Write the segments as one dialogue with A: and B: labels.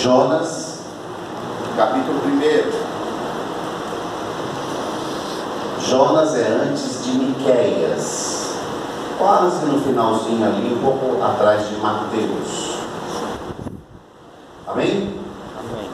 A: Jonas, capítulo 1. Jonas é antes de Miqueias, quase no finalzinho ali, um pouco atrás de Mateus. Amém?
B: Amém.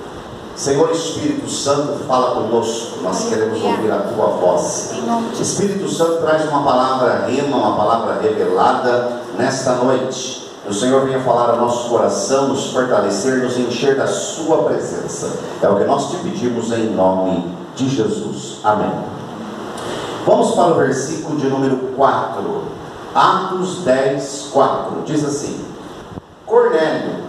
A: Senhor Espírito Santo, fala conosco, nós queremos ouvir a Tua voz. Espírito Santo, traz uma palavra rema, uma palavra revelada nesta noite. O Senhor venha falar ao nosso coração, nos fortalecer, nos encher da Sua presença. É o que nós te pedimos em nome de Jesus. Amém. Vamos para o versículo de número 4. Atos 10, 4. Diz assim: Cornélio,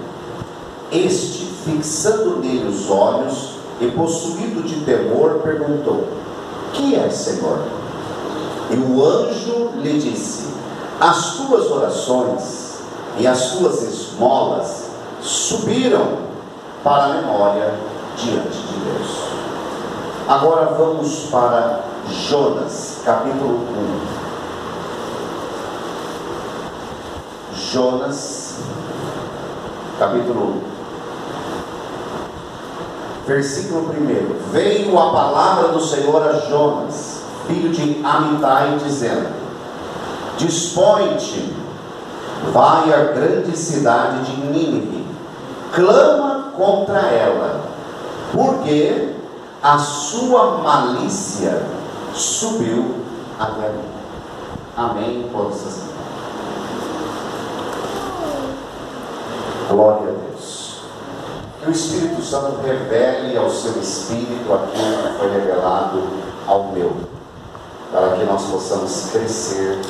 A: este, fixando nele os olhos e possuído de temor, perguntou: Que é, Senhor? E o anjo lhe disse: As tuas orações e as tuas esmolas subiram para a memória diante de Deus. Agora vamos para Jonas, capítulo 1. Jonas, capítulo 1, versículo 1. Veio a palavra do Senhor a Jonas, filho de Amitai, dizendo: Dispõe-te, vai à grande cidade de Nínive, clama contra ela, porque a sua malícia subiu até mim. Amém? Forças. Glória a Deus. Que o Espírito Santo revele ao seu espírito aquilo que foi revelado ao meu, para que nós possamos crescer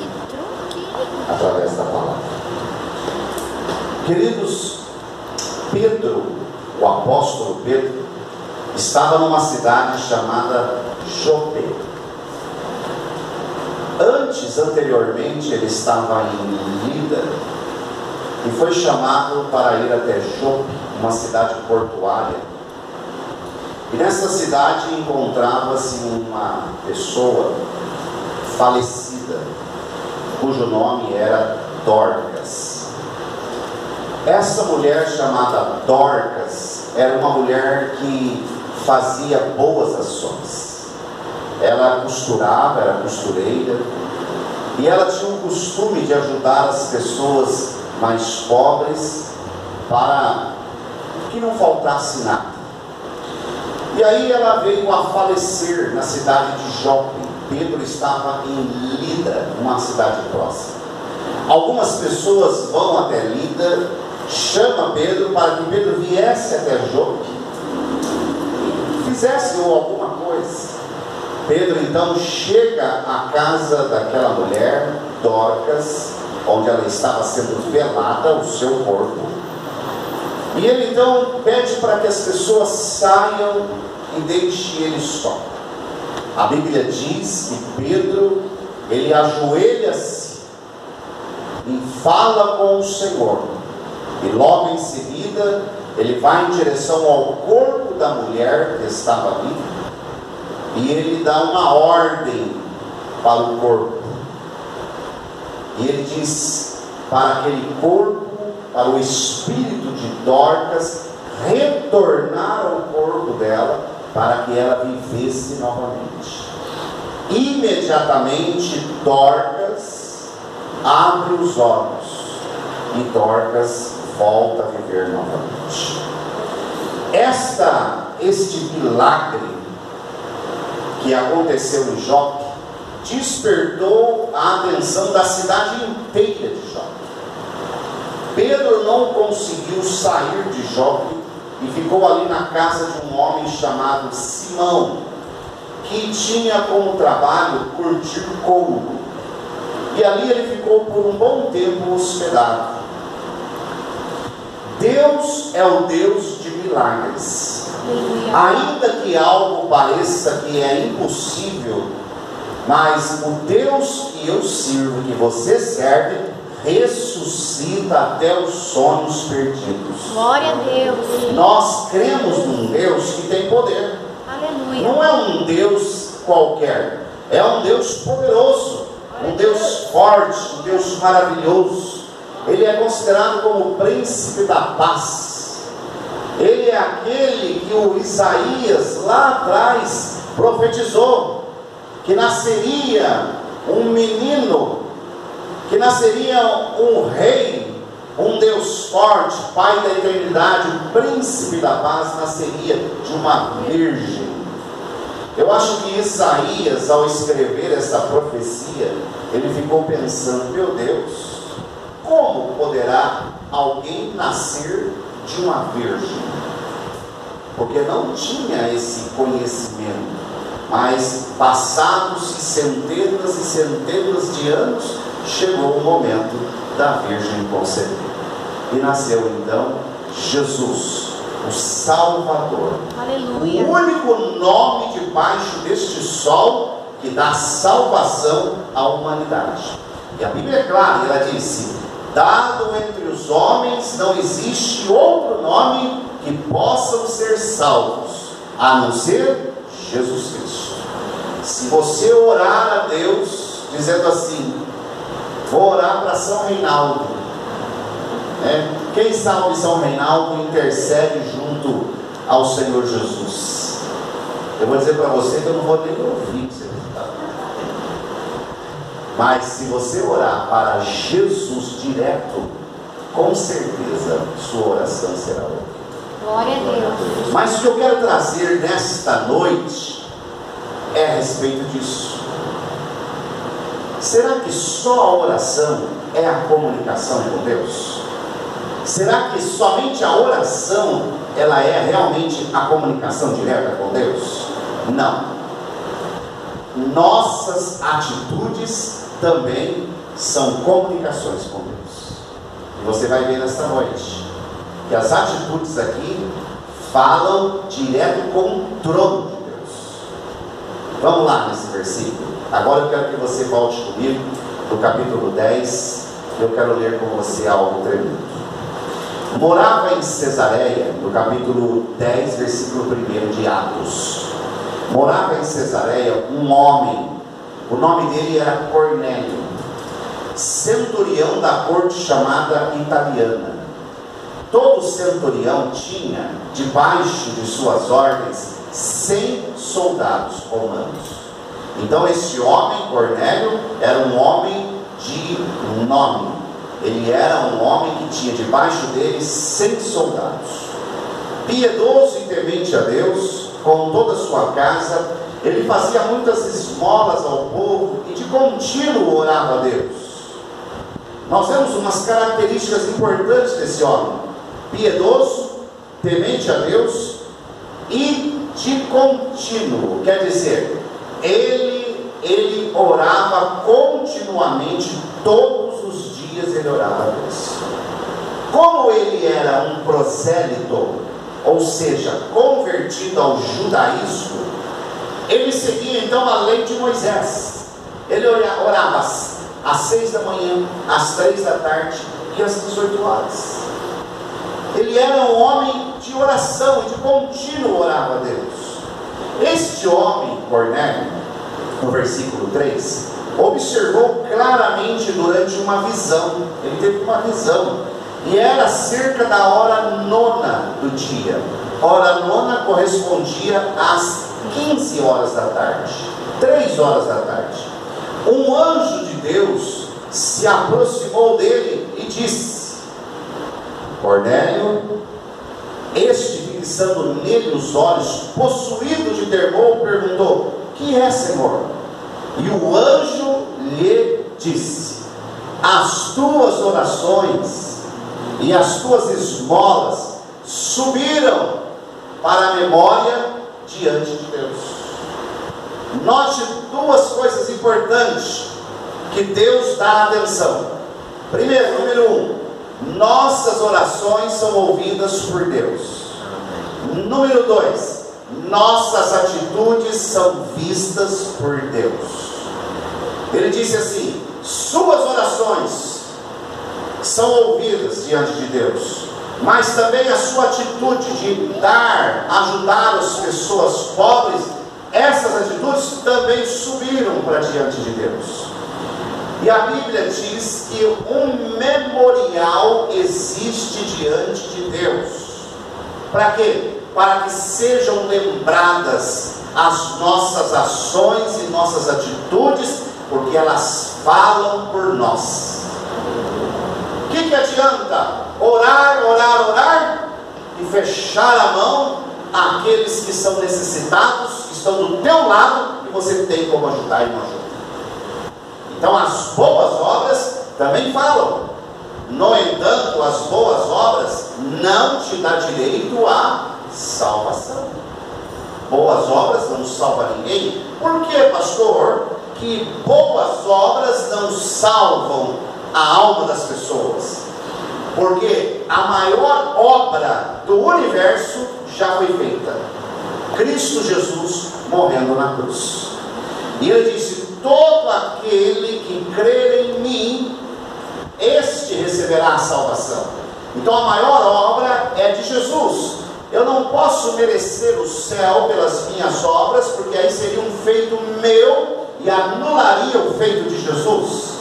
A: através da palavra. Queridos, Pedro, o apóstolo Pedro, estava numa cidade chamada Jope. Anteriormente, ele estava em Lida e foi chamado para ir até Jope, uma cidade portuária. E nessa cidade encontrava-se uma pessoa falecida, cujo nome era Dorcas. Essa mulher chamada Dorcas era uma mulher que fazia boas ações. Ela costurava, era costureira, e ela tinha o costume de ajudar as pessoas mais pobres para que não faltasse nada. E aí ela veio a falecer na cidade de Jope. Pedro estava em Lida, uma cidade próxima. Algumas pessoas vão até Lida, chama Pedro para que Pedro viesse até Jope e fizesse alguma coisa. Pedro então chega à casa daquela mulher, Dorcas, onde ela estava sendo velada, o seu corpo, e ele então pede para que as pessoas saiam e deixem ele só. A Bíblia diz que Pedro, ele ajoelha-se e fala com o Senhor, e logo em seguida ele vai em direção ao corpo da mulher que estava ali, e ele dá uma ordem para o corpo, e ele diz para aquele corpo, para o espírito de Dorcas retornar ao corpo dela, para que ela vivesse novamente. Imediatamente Dorcas abre os olhos e Dorcas volta a viver novamente. Este milagre que aconteceu em Jope despertou a atenção da cidade inteira de Jope. Pedro não conseguiu sair de Jope e ficou ali na casa de um homem chamado Simão, que tinha como trabalho curtir couro. E ali ele ficou por um bom tempo hospedado. Deus é o Deus de milagres. Ainda que algo pareça que é impossível, mas o Deus que eu sirvo, que você serve, ressuscita até os sonhos perdidos.
C: Glória a Deus.
A: Nós cremos num Deus que tem poder.
C: Aleluia.
A: Não é um Deus qualquer, é um Deus poderoso, um Deus forte, um Deus maravilhoso. Ele é considerado como o príncipe da paz. Ele é é aquele que o Isaías lá atrás profetizou, que nasceria um menino, que nasceria um rei, um Deus forte, Pai da eternidade, o príncipe da paz, nasceria de uma virgem. Eu acho que Isaías, ao escrever essa profecia, ele ficou pensando: meu Deus, como poderá alguém nascer de uma virgem? Porque não tinha esse conhecimento. Mas passados-se centenas e centenas de anos, chegou o momento da virgem conceber. E nasceu então Jesus, o Salvador.
C: Aleluia.
A: O único nome debaixo deste sol que dá salvação à humanidade. E a Bíblia é clara, ela disse: dado entre os homens não existe outro nome que possam ser salvos, a não ser Jesus Cristo. Se você orar a Deus dizendo assim: vou orar para São Reinaldo, quem sabe São Reinaldo intercede junto ao Senhor Jesus. Eu vou dizer para você que eu não vou nem ouvir o que você está. Mas se você orar para Jesus direto, com certeza sua oração será ouvida.
C: Glória a Deus.
A: Mas o que eu quero trazer nesta noite é a respeito disso. Será que só a oração é a comunicação com Deus? Será que somente a oração ela é realmente a comunicação direta com Deus? Não. Nossas atitudes também são comunicações com Deus. E você vai ver nesta noite que as atitudes aqui falam direto com o trono de Deus. Vamos lá nesse versículo. Agora eu quero que você volte comigo no capítulo 10. Eu quero ler com você algo tremendo. Morava em Cesareia, no capítulo 10, versículo 1 de Atos. Morava em Cesareia um homem, o nome dele era Cornélio, centurião da corte chamada italiana. Todo centurião tinha debaixo de suas ordens 100 soldados romanos. Então este homem, Cornélio, era um homem de nome. Ele era um homem que tinha debaixo dele 100 soldados. Piedoso e temente a Deus, com toda a sua casa, ele fazia muitas esmolas ao povo e de contínuo orava a Deus. Nós vemos umas características importantes desse homem: piedoso, temente a Deus e de contínuo. Quer dizer, ele orava continuamente, todos os dias ele orava a Deus. Como ele era um prosélito, ou seja, convertido ao judaísmo, ele seguia então a lei de Moisés. Ele orava às 6 da manhã, às 3 da tarde e às 18 horas. Ele era um homem de oração e de contínuo orava a Deus. Este homem, Cornélio, no versículo 3, observou claramente durante uma visão. Ele teve uma visão, e era cerca da hora 9ª do dia. Hora 9ª correspondia às 15 horas da tarde, 3 horas da tarde. Um anjo de Deus se aproximou dele e disse: Cornélio. Este, fixando nele os olhos, possuído de temor, perguntou: que é, Senhor? E o anjo lhe disse: as tuas orações e as tuas esmolas subiram para a memória diante de Deus. Note duas coisas importantes que Deus dá atenção. Primeiro, número 1, nossas orações são ouvidas por Deus. Número 2, nossas atitudes são vistas por Deus. Ele disse assim: suas orações são ouvidas diante de Deus, mas também a sua atitude de dar, ajudar as pessoas pobres, essas atitudes também subiram para diante de Deus. E a Bíblia diz que um memorial existe diante de Deus. Para quê? Para que sejam lembradas as nossas ações e nossas atitudes, porque elas falam por nós. O que adianta orar, orar, orar e fechar a mão àqueles que são necessitados, que estão do teu lado e você tem como ajudar e não ajuda? Então as boas obras também falam. No entanto, as boas obras não te dá direito à salvação. Boas obras não salvam ninguém. Por que, pastor, que boas obras não salvam a alma das pessoas? Porque a maior obra do universo já foi feita: Cristo Jesus morrendo na cruz. E ele disse: todo aquele que crer em mim, este receberá a salvação. Então a maior obra é de Jesus. Eu não posso merecer o céu pelas minhas obras, porque aí seria um feito meu e anularia o feito de Jesus.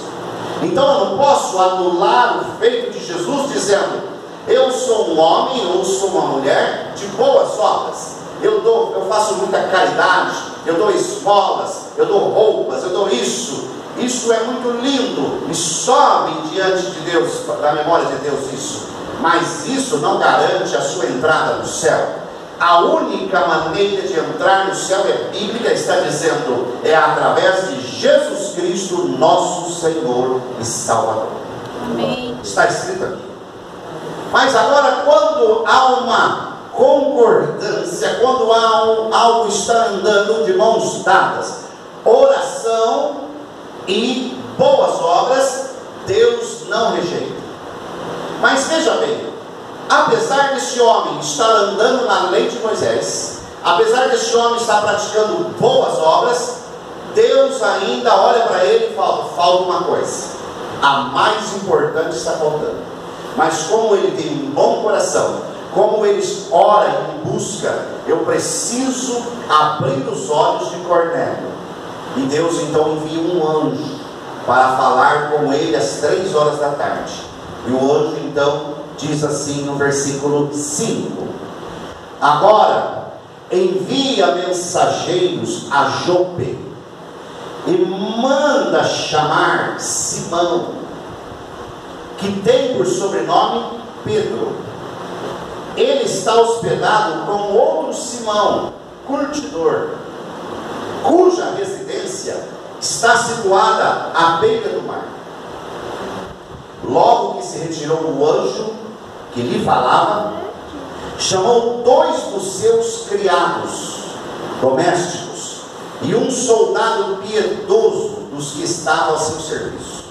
A: Então eu não posso anular o feito de Jesus dizendo: eu sou um homem ou sou uma mulher de boas obras. Eu faço muita caridade, eu dou esmolas, eu dou roupas, eu dou isso. Isso é muito lindo e sobe diante de Deus, da memória de Deus isso. Mas isso não garante a sua entrada no céu. A única maneira de entrar no céu é bíblica, está dizendo, é através de Jesus Cristo, nosso Senhor e Salvador.
C: Amém.
A: Está escrito aqui. Mas agora, quando há uma concordância, quando há algo está andando de mãos dadas, oração e boas obras, Deus não rejeita. Mas veja bem, apesar desse homem estar andando na lei de Moisés, apesar desse homem estar praticando boas obras, Deus ainda olha para ele e fala: falta uma coisa, a mais importante está faltando. Mas como ele tem um bom coração, como ele ora e busca, eu preciso abrir os olhos de Cornélio. E Deus então envia um anjo para falar com ele às 3 horas da tarde. E o anjo então diz assim no versículo 5: agora envia mensageiros a Jope e manda chamar Simão, que tem por sobrenome Pedro. Ele está hospedado com outro Simão, curtidor, cuja residência está situada à beira do mar. Logo que se retirou o anjo que lhe falava, chamou 2 dos seus criados domésticos e um soldado piedoso dos que estavam a seu serviço,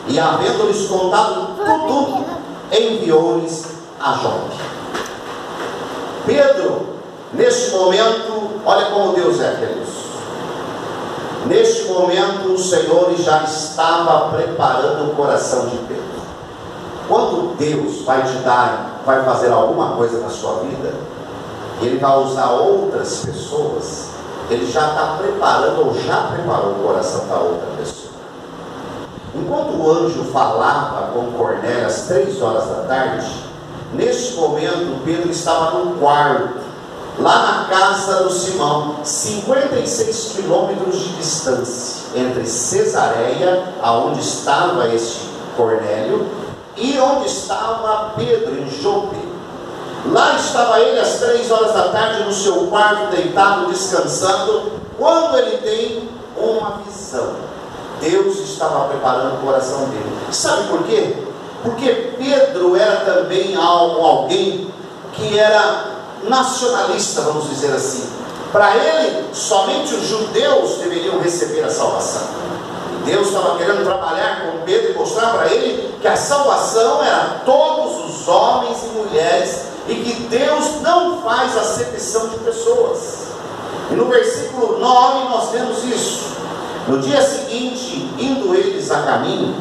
A: e havendo-lhes contado tudo, enviou-lhes a Jope. Pedro, neste momento, olha como Deus é, queridos. Neste momento, o Senhor já estava preparando o coração de Pedro. Quando Deus vai te dar, vai fazer alguma coisa na sua vida, e Ele vai usar outras pessoas, Ele já está preparando, ou já preparou o coração da outra pessoa. Enquanto o anjo falava com Cornélio às 3 horas da tarde, neste momento Pedro estava no quarto, lá na casa do Simão, 56 quilômetros de distância entre Cesareia, aonde estava este Cornélio, e onde estava Pedro, em Jope. Lá estava ele às 3 horas da tarde no seu quarto, deitado, descansando, quando ele tem uma visão. Deus estava preparando o coração dele. Sabe por quê? Porque Pedro era também alguém que era nacionalista, vamos dizer assim. Para ele, somente os judeus deveriam receber a salvação. E Deus estava querendo trabalhar com Pedro e mostrar para ele que a salvação era todos os homens e mulheres, e que Deus não faz acepção de pessoas. E no versículo 9 nós vemos isso. No dia seguinte, indo eles a caminho,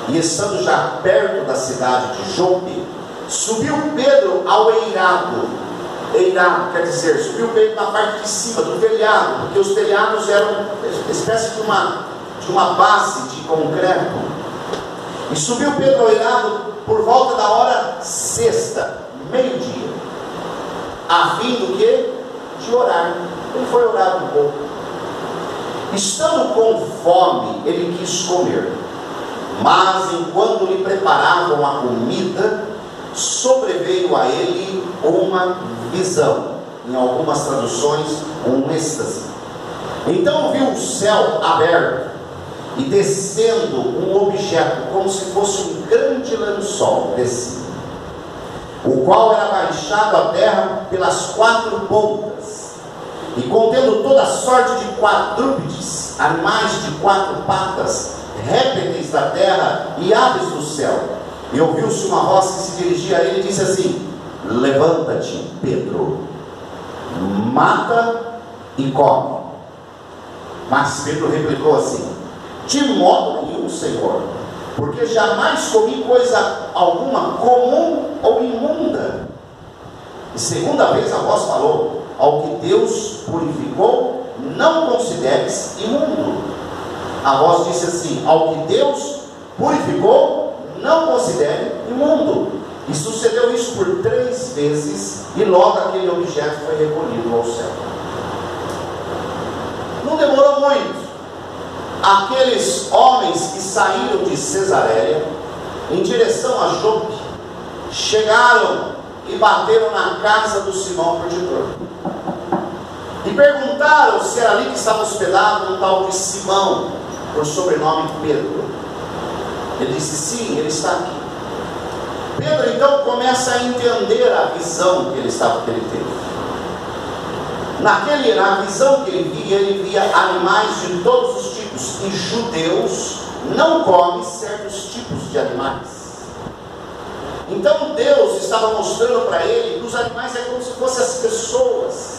A: e estando já perto da cidade de Jope, subiu Pedro ao eirado. Eirado quer dizer, subiu Pedro na parte de cima do telhado, porque os telhados eram uma espécie de uma base de concreto. E subiu Pedro ao eirado por volta da hora sexta, meio-dia. a fim do quê? De orar. Ele foi orar um pouco. Estando com fome, ele quis comer. Mas enquanto lhe preparavam a comida, sobreveio a ele uma visão. Em algumas traduções, um êxtase. Então viu o céu aberto e descendo um objeto, como se fosse um grande lençol descido, o qual era baixado à terra pelas 4 pontas, e contendo toda sorte de quadrúpedes, animais de 4 patas, répteis da terra e aves do céu. E ouviu-se uma voz que se dirigia a ele e disse assim: levanta-te, Pedro, mata e come. Mas Pedro replicou assim: de modo nenhum, Senhor, porque jamais comi coisa alguma comum ou imunda. E segunda vez a voz falou: ao que Deus purificou, não consideres imundo. A voz disse assim: ao que Deus purificou, não considere imundo. E sucedeu isso por 3 vezes, e logo aquele objeto foi recolhido ao céu. Não demorou muito. Aqueles homens que saíram de Cesareia em direção a Jope chegaram e bateram na casa do Simão Curtidor e perguntaram se era ali que estava hospedado um tal de Simão, por sobrenome Pedro. Ele disse: sim, ele está aqui. Pedro então começa a entender a visão que ele teve. Na visão que ele via animais de todos os tipos, e judeus não comem certos tipos de animais. Então Deus estava mostrando para ele que os animais é como se fossem as pessoas.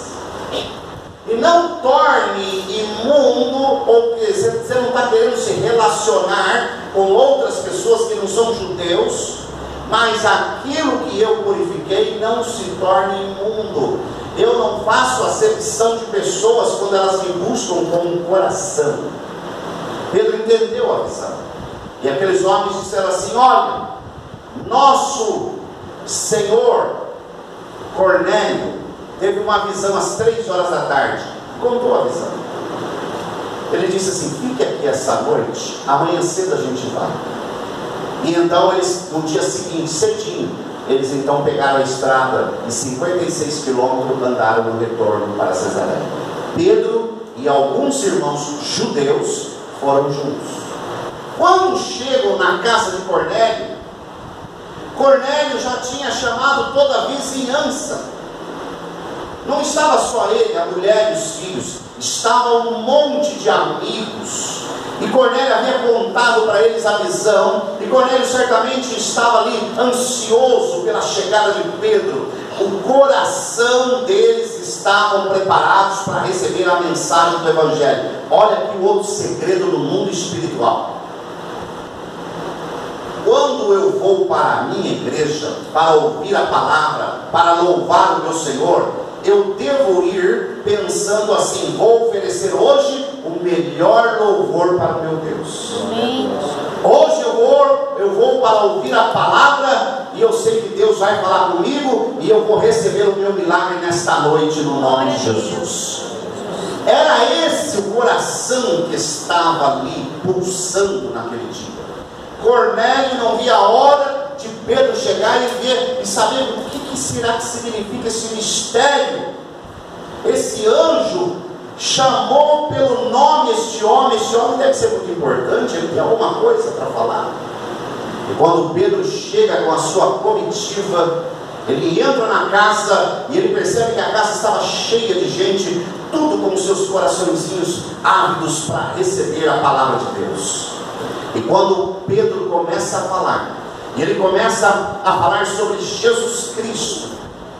A: E não torne imundo, ou você não está querendo se relacionar com outras pessoas que não são judeus, mas aquilo que eu purifiquei não se torne imundo. Eu não faço acepção de pessoas quando elas me buscam com um coração. Pedro entendeu a visão. E aqueles homens disseram assim: olha, nosso senhor Cornélio teve uma visão às 3 horas da tarde. Contou a visão. Ele disse assim: fique aqui essa noite, amanhã cedo a gente vai. E então eles, no dia seguinte, cedinho, eles então pegaram a estrada e 56 quilômetros andaram no retorno para Cesareia. Pedro e alguns irmãos judeus foram juntos. Quando chegam na casa de Cornélio, Cornélio já tinha chamado toda a vizinhança. Não estava só ele, a mulher e os filhos, estava um monte de amigos. E Cornélio havia contado para eles a visão, e Cornélio certamente estava ali ansioso pela chegada de Pedro. O coração deles estavam preparados para receber a mensagem do Evangelho. Olha aqui o outro segredo do mundo espiritual. Quando eu vou para a minha igreja, para ouvir a palavra, para louvar o meu Senhor, eu devo ir pensando assim: vou oferecer hoje o melhor louvor para o meu Deus.
C: Amém.
A: Hoje eu vou para ouvir a palavra, e eu sei que Deus vai falar comigo, e eu vou receber o meu milagre nesta noite, no nome de Jesus. Era esse o coração que estava ali pulsando naquele dia. Cornélio não via a hora de Pedro chegar e ver e saber o que será que significa esse mistério. Esse anjo chamou pelo nome este homem deve ser muito importante, ele tem alguma coisa para falar. E quando Pedro chega com a sua comitiva, ele entra na casa e ele percebe que a casa estava cheia de gente, tudo com seus coraçõezinhos ávidos para receber a palavra de Deus. E quando Pedro começa a falar, e ele começa a falar sobre Jesus Cristo,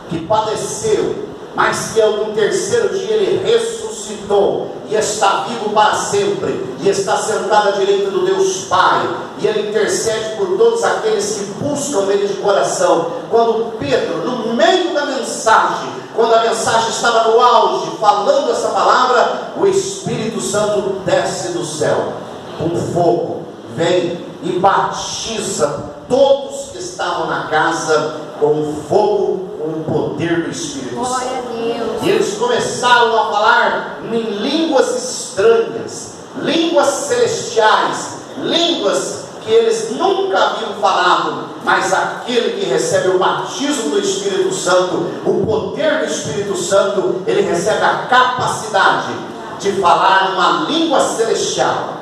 A: que padeceu, mas que no 3º dia ele ressuscitou, e está vivo para sempre, e está sentado à direita do Deus Pai, e ele intercede por todos aqueles que buscam ele de coração. Quando Pedro, no meio da mensagem, quando a mensagem estava no auge, falando essa palavra, o Espírito Santo desce do céu, com fogo, vem e batiza todos que estavam na casa com fogo, com o poder do Espírito Santo.
C: Glória a Deus.
A: E eles começaram a falar em línguas estranhas, línguas celestiais, línguas que eles nunca haviam falado, mas aquele que recebe o batismo do Espírito Santo, o poder do Espírito Santo, ele recebe a capacidade de falar uma língua celestial.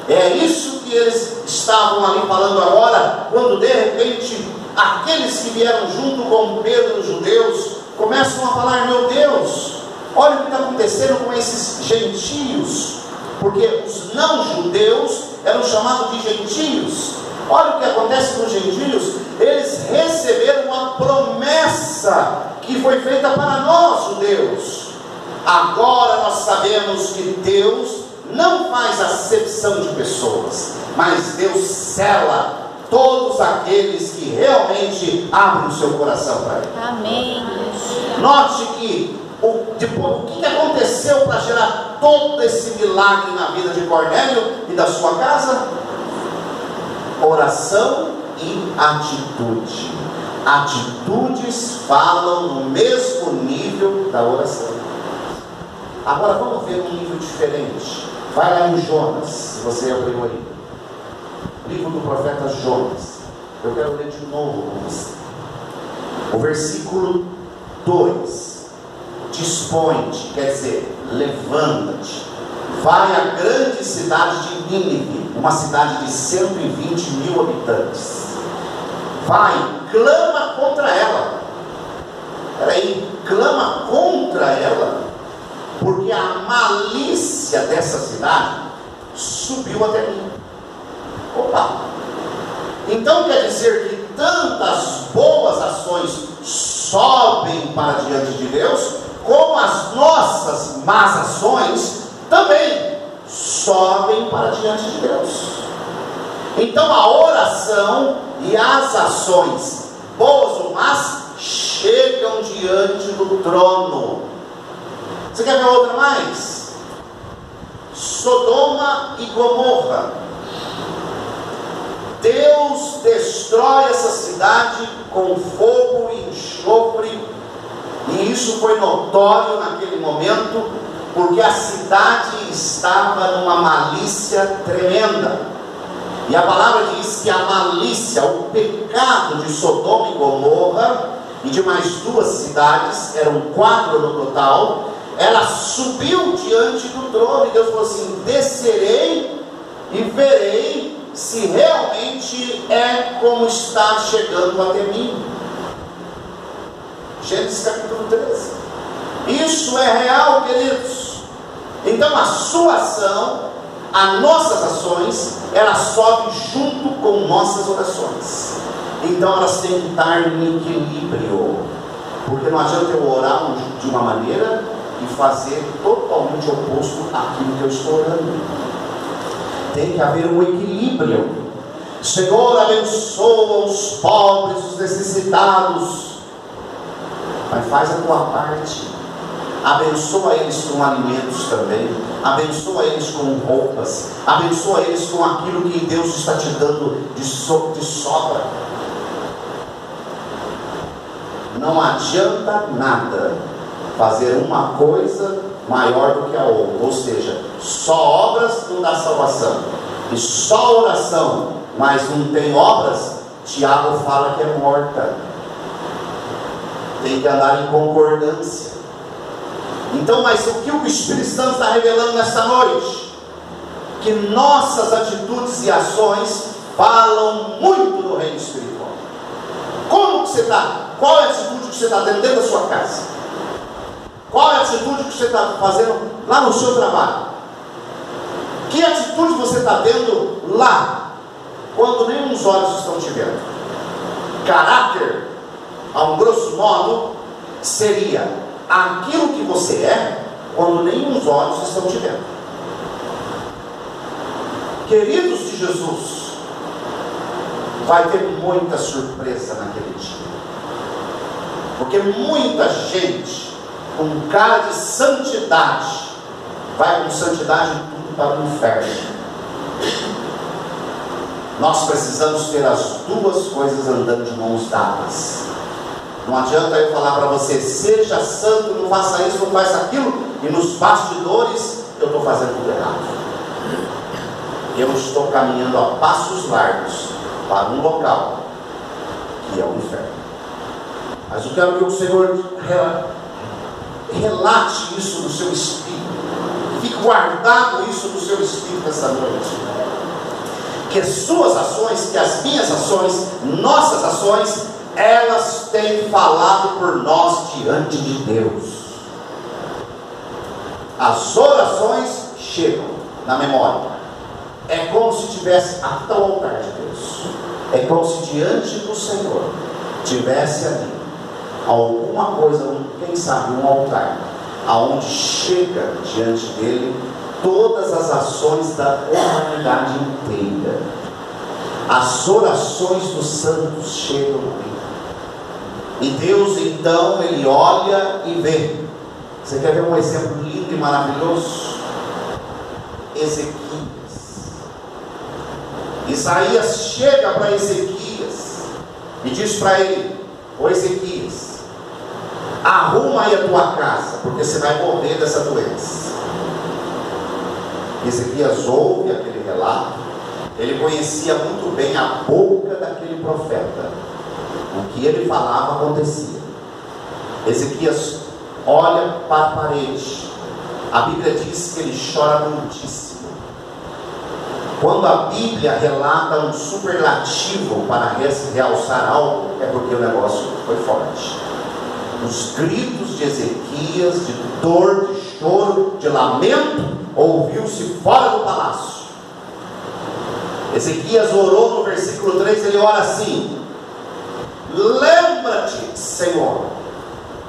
A: É isso que eles estavam ali falando agora, quando de repente aqueles que vieram junto com Pedro, os judeus, começam a falar: meu Deus, olha o que está acontecendo com esses gentios, porque os não-judeus eram chamados de gentios. Olha o que acontece com os gentios. Eles receberam uma promessa que foi feita para nós, judeus. Agora nós sabemos que Deus não faz acepção de pessoas, mas Deus sela todos aqueles que realmente abrem o seu coração para Ele.
C: Amém.
A: Note que o que aconteceu para gerar todo esse milagre na vida de Cornélio e da sua casa? Oração e atitude. Atitudes falam no mesmo nível da oração. Agora vamos ver um nível diferente. Vai lá em Jonas, se você abriu aí. Livro do profeta Jonas. Eu quero ler de novo com você. O versículo 2. Dispõe-te, quer dizer, levanta-te, vai à grande cidade de Nínive, uma cidade de 120 mil habitantes. Vai, clama contra ela. Peraí, clama contra ela, porque a malícia dessa cidade subiu até mim. Opa! Então quer dizer que tantas boas ações sobem para diante de Deus, como as nossas más ações também sobem para diante de Deus. Então a oração e as ações, boas ou más, chegam diante do trono. Você quer ver outra mais? Sodoma e Gomorra. Deus destrói essa cidade com fogo e enxofre. E isso foi notório naquele momento, porque a cidade estava numa malícia tremenda. E a palavra diz que a malícia, o pecado de Sodoma e Gomorra, e de mais duas cidades, eram 4 no total, ela subiu diante do trono, e Deus falou assim: descerei e verei se realmente é como está chegando até mim. Gênesis capítulo 13. Isso é real, queridos. Então a sua ação, as nossas ações, elas sobem junto com nossas orações. Então elas têm que estar em equilíbrio, porque não adianta eu orar de uma maneira e fazer totalmente oposto àquilo que eu estou orando. Tem que haver um equilíbrio. Senhor, abençoa os pobres, os necessitados, mas faz a tua parte. Abençoa eles com alimentos também, abençoa eles com roupas, abençoa eles com aquilo que Deus está te dando de sobra. Não adianta nada fazer uma coisa maior do que a outra, ou seja, só obras não dá salvação, e só oração, mas não tem obras, Tiago fala que é morta. Tem que andar em concordância. Então, mas o que o Espírito Santo está revelando nesta noite? Que nossas atitudes e ações falam muito no reino espiritual. Como que você está? Qual é a atitude que você está tendo dentro da sua casa? Qual é a atitude que você está fazendo lá no seu trabalho? Que atitude você está tendo lá, quando nem os olhos estão te vendo? Caráter, a um grosso modo, seria aquilo que você é quando nem os olhos estão te vendo. Queridos de Jesus, vai ter muita surpresa naquele dia, porque muita gente com cara de santidade vai com santidade tudo para o inferno. Nós precisamos ter as duas coisas andando de mãos dadas. Não adianta eu falar para você, seja santo, não faça isso, não faça aquilo, e nos bastidores eu estou fazendo tudo errado. Eu estou caminhando a passos largos para um local que é o inferno. Mas eu quero que o Senhor relate isso no seu espírito, fique guardado isso no seu espírito essa noite, que as suas ações, que as minhas ações, nossas ações, elas têm falado por nós diante de Deus. As orações chegam na memória. É como se tivesse até o altar de Deus. É como se diante do Senhor tivesse ali alguma coisa, quem sabe um altar, aonde chega diante dele todas as ações da humanidade inteira. As orações dos santos chegam ali. E Deus então, Ele olha e vê. Você quer ver um exemplo lindo e maravilhoso? Ezequias. Isaías chega para Ezequias e diz para ele: ô Ezequias, arruma aí a tua casa, porque você vai morrer dessa doença. Ezequias ouve aquele relato. Ele conhecia muito bem a boca daquele profeta. O que ele falava acontecia. Ezequias olha para a parede. A Bíblia diz que ele chora muitíssimo. Quando a Bíblia relata um superlativo para realçar algo, é porque o negócio foi forte. Os gritos de Ezequias, de dor, de choro, de lamento, ouviu-se fora do palácio. Ezequias orou no versículo 3, ele ora assim: lembra-te, Senhor,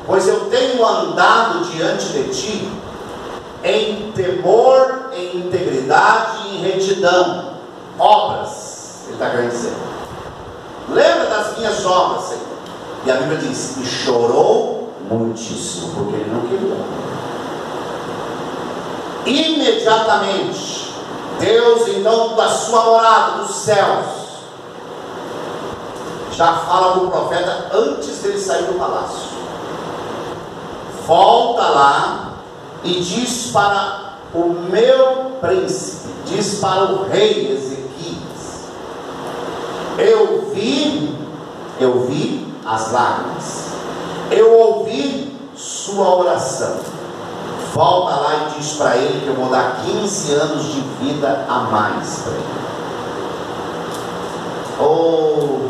A: pois eu tenho andado diante de ti em temor, em integridade e em retidão. Obras, ele está querendo dizer. Lembra das minhas obras, Senhor. E a Bíblia diz: e chorou muitíssimo, porque ele não queria. Imediatamente, Deus então da sua morada dos céus já fala para o profeta antes dele sair do palácio. Volta lá e diz para o meu príncipe, diz para o rei Ezequias: eu vi as lágrimas, eu ouvi sua oração. Volta lá e diz para ele que eu vou dar 15 anos de vida a mais para ele. Oh,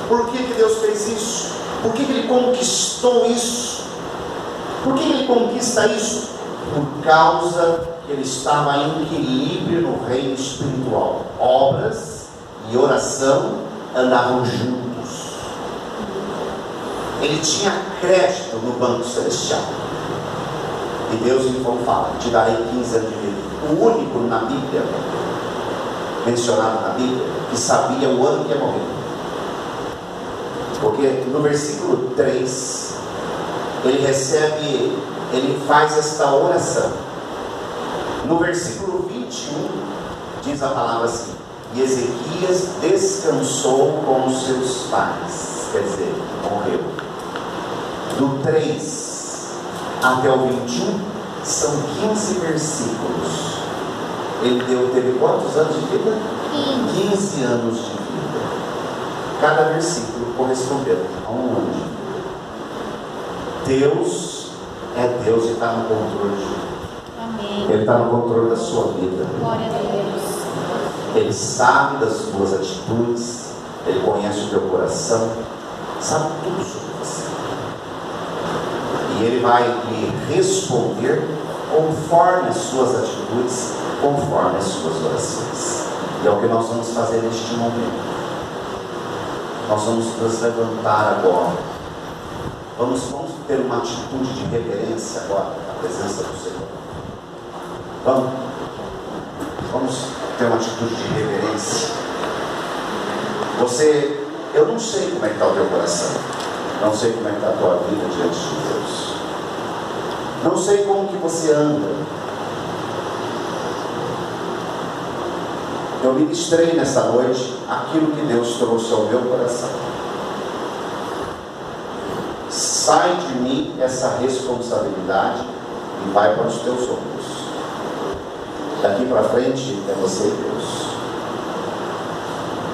A: por que Deus fez isso? Por que Ele conquistou isso? Por que Ele conquista isso? Por causa que ele estava em equilíbrio no reino espiritual. Obras e oração andavam juntos. Ele tinha crédito no banco celestial. E Deus então fala: te darei 15 anos de vida. O único na Bíblia, mencionado na Bíblia, que sabia o ano que ia morrer. Porque no versículo 3, ele faz esta oração. No versículo 21, diz a palavra assim: e Ezequias descansou com os seus pais. Quer dizer, morreu. Do 3 até o 21, são 15 versículos. Ele teve quantos anos de vida? 15 anos de vida. Cada versículo correspondendo a um ano de vida. Deus é Deus e está no controle de tudo.
C: Amém.
A: Ele está no controle da sua vida.
C: Glória a Deus.
A: Ele sabe das suas atitudes. Ele conhece o teu coração. Sabe tudo sobre você. E Ele vai lhe responder conforme as suas atitudes, conforme as suas orações. E é o que nós vamos fazer neste momento. Nós vamos nos levantar agora. Vamos ter uma atitude de reverência agora na presença do Senhor. Vamos ter uma atitude de reverência. Eu não sei como é que está o teu coração. Não sei como é que está a tua vida diante de Deus. Não sei como que você anda. Eu ministrei nessa noite aquilo que Deus trouxe ao meu coração. sai de mim essa responsabilidade e vai para os teus ombros. Daqui para frente é você e Deus.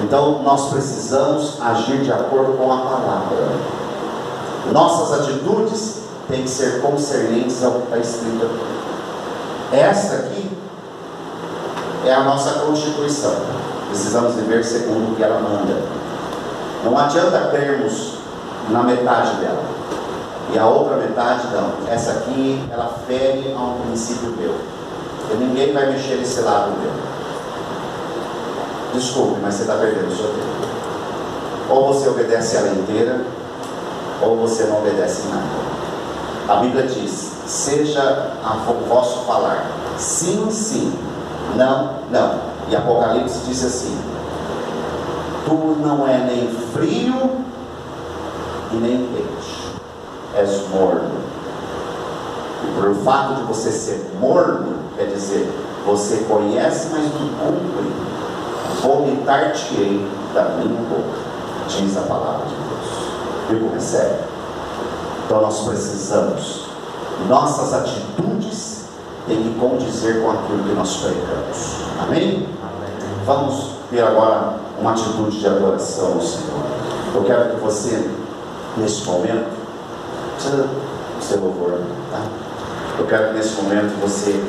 A: Então nós precisamos agir de acordo com a palavra. Nossas atitudes têm que ser concernentes ao que está escrito aqui. Esta aqui é a nossa Constituição. Precisamos viver segundo o que ela manda. Não adianta crermos na metade dela e a outra metade não. Essa aqui, ela fere a um princípio meu, e ninguém vai mexer nesse lado meu. Desculpe, mas você está perdendo o seu tempo. Ou você obedece ela inteira, ou você não obedece nada. A Bíblia diz: seja o vosso falar sim, sim, não, não. E Apocalipse diz assim: tu não é nem frio e nem quente, és morno. E por o fato de você ser morno, quer dizer, você conhece, mas não cumpre, vomitar-te-ei da minha boca, diz a palavra de Deus. Viu como é sério? Então nós precisamos, nossas atitudes têm que condizer com aquilo que nós pregamos. Amém? Vamos ter agora uma atitude de adoração ao Senhor. Eu quero que você, nesse momento, precisa ser louvor, tá? Eu quero que nesse momento você